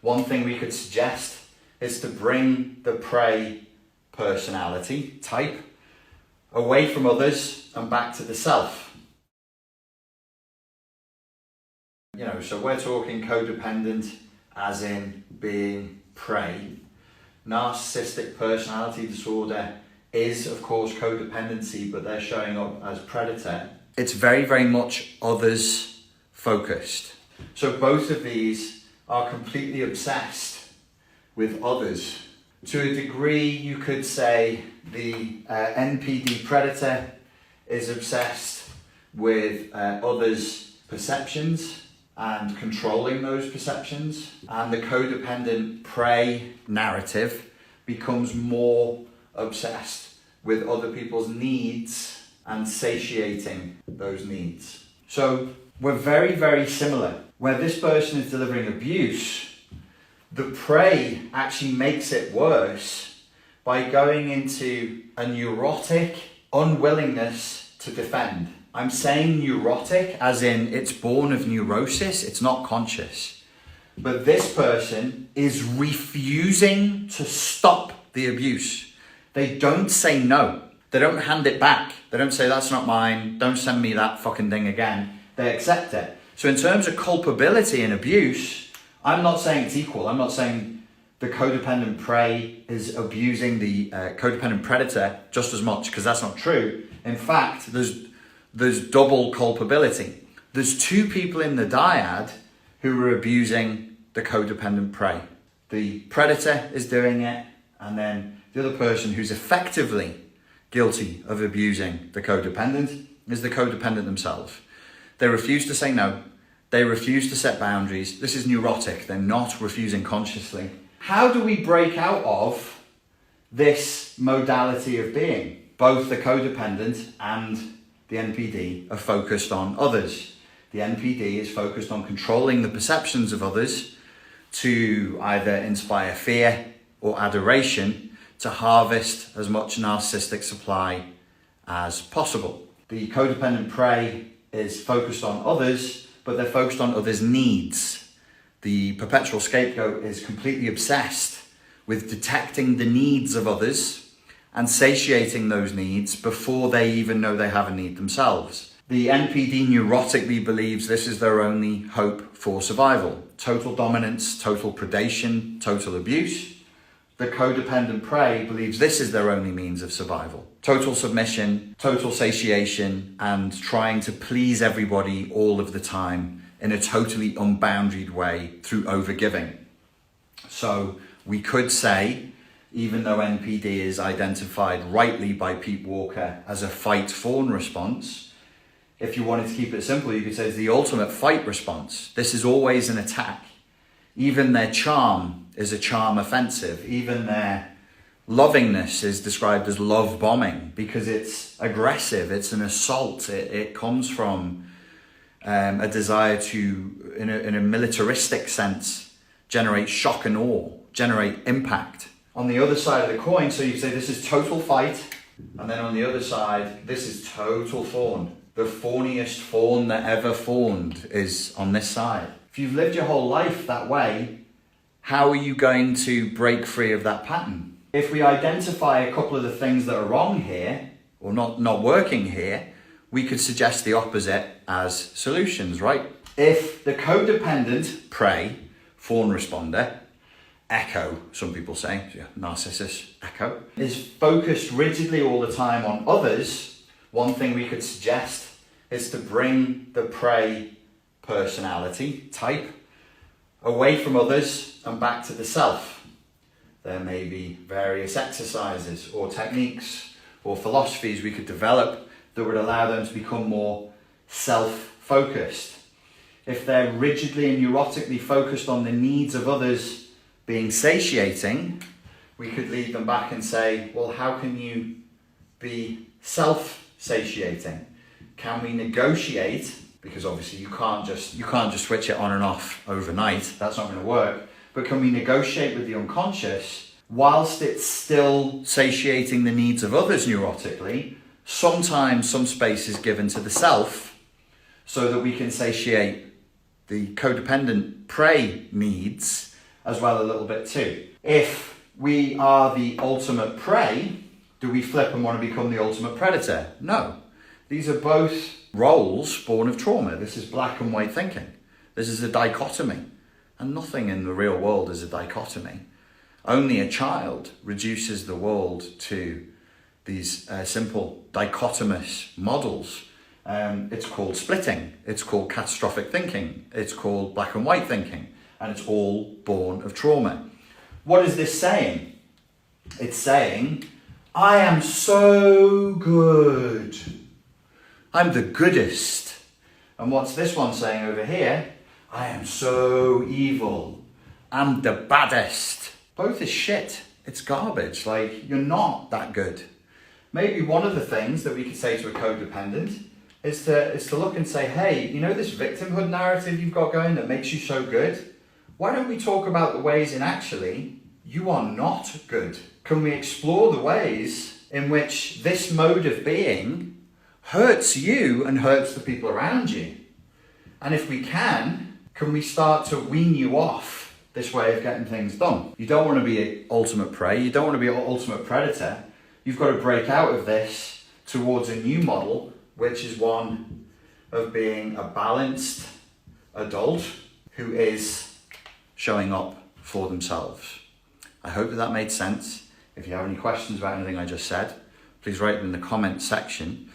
one thing we could suggest is to bring the prey personality type away from others and back to the self. So we're talking codependent as in being prey. Narcissistic personality disorder is, of course, codependency, but they're showing up as predator. It's very, very much others focused. So both of these are completely obsessed with others. To a degree, you could say the NPD predator is obsessed with others' perceptions and controlling those perceptions. And the codependent prey narrative becomes more obsessed with other people's needs and satiating those needs. So we're very, very similar. Where this person is delivering abuse, the prey actually makes it worse by going into a neurotic unwillingness to defend. I'm saying neurotic as in it's born of neurosis, it's not conscious. But this person is refusing to stop the abuse. They don't say no. They don't hand it back. They don't say, that's not mine. Don't send me that fucking thing again. They accept it. So in terms of culpability and abuse, I'm not saying it's equal. I'm not saying the codependent prey is abusing the codependent predator just as much, because that's not true. In fact, there's double culpability. There's two people in the dyad who are abusing the codependent prey. The predator is doing it, and then the other person who's effectively guilty of abusing the codependent is the codependent themselves. They refuse to say no. They refuse to set boundaries. This is neurotic. They're not refusing consciously. How do we break out of this modality of being? Both the codependent and the NPD are focused on others. The NPD is focused on controlling the perceptions of others to either inspire fear or adoration to harvest as much narcissistic supply as possible. The codependent prey is focused on others, but they're focused on others' needs. The perpetual scapegoat is completely obsessed with detecting the needs of others and satiating those needs before they even know they have a need themselves. The NPD neurotically believes this is their only hope for survival. Total dominance, total predation, total abuse. The codependent prey believes this is their only means of survival. Total submission, total satiation, and trying to please everybody all of the time in a totally unboundaried way through overgiving. So we could say, even though NPD is identified rightly by Pete Walker as a fight-fawn response, if you wanted to keep it simple, you could say it's the ultimate fight response. This is always an attack. Even their charm is a charm offensive. Even their lovingness is described as love bombing because it's aggressive, it's an assault. It comes from a desire to, in a militaristic sense, generate shock and awe, generate impact. On the other side of the coin, so you say this is total fight, and then on the other side, this is total fawn. The fawniest fawn that ever fawned is on this side. If you've lived your whole life that way, how are you going to break free of that pattern? If we identify a couple of the things that are wrong here, or not working here, we could suggest the opposite as solutions, right? If the codependent prey, fawn responder, echo, some people say, narcissist, echo, is focused rigidly all the time on others, one thing we could suggest is to bring the prey personality type away from others and back to the self. There may be various exercises or techniques or philosophies we could develop that would allow them to become more self-focused. If they're rigidly and neurotically focused on the needs of others being satiating, we could lead them back and say, well, how can you be self-satiating? Can we negotiate? Because obviously you can't just switch it on and off overnight. That's not going to work. But can we negotiate with the unconscious whilst it's still satiating the needs of others neurotically? Sometimes some space is given to the self so that we can satiate the codependent prey needs as well a little bit too. If we are the ultimate prey, do we flip and want to become the ultimate predator? No. These are both roles born of trauma. This is black and white thinking. This is a dichotomy. And nothing in the real world is a dichotomy. Only a child reduces the world to these simple dichotomous models. It's called splitting. It's called catastrophic thinking. It's called black and white thinking. And it's all born of trauma. What is this saying? It's saying, I am so good. I'm the goodest. And what's this one saying over here? I am so evil. I'm the baddest. Both is shit. It's garbage. Like, you're not that good. Maybe one of the things that we could say to a codependent is to look and say, hey, you know this victimhood narrative you've got going that makes you so good? Why don't we talk about the ways in actually you are not good? Can we explore the ways in which this mode of being hurts you and hurts the people around you? And if we can we start to wean you off this way of getting things done? You don't want to be an ultimate prey. You don't want to be an ultimate predator. You've got to break out of this towards a new model, which is one of being a balanced adult who is showing up for themselves. I hope that made sense. If you have any questions about anything I just said, please write them in the comment section.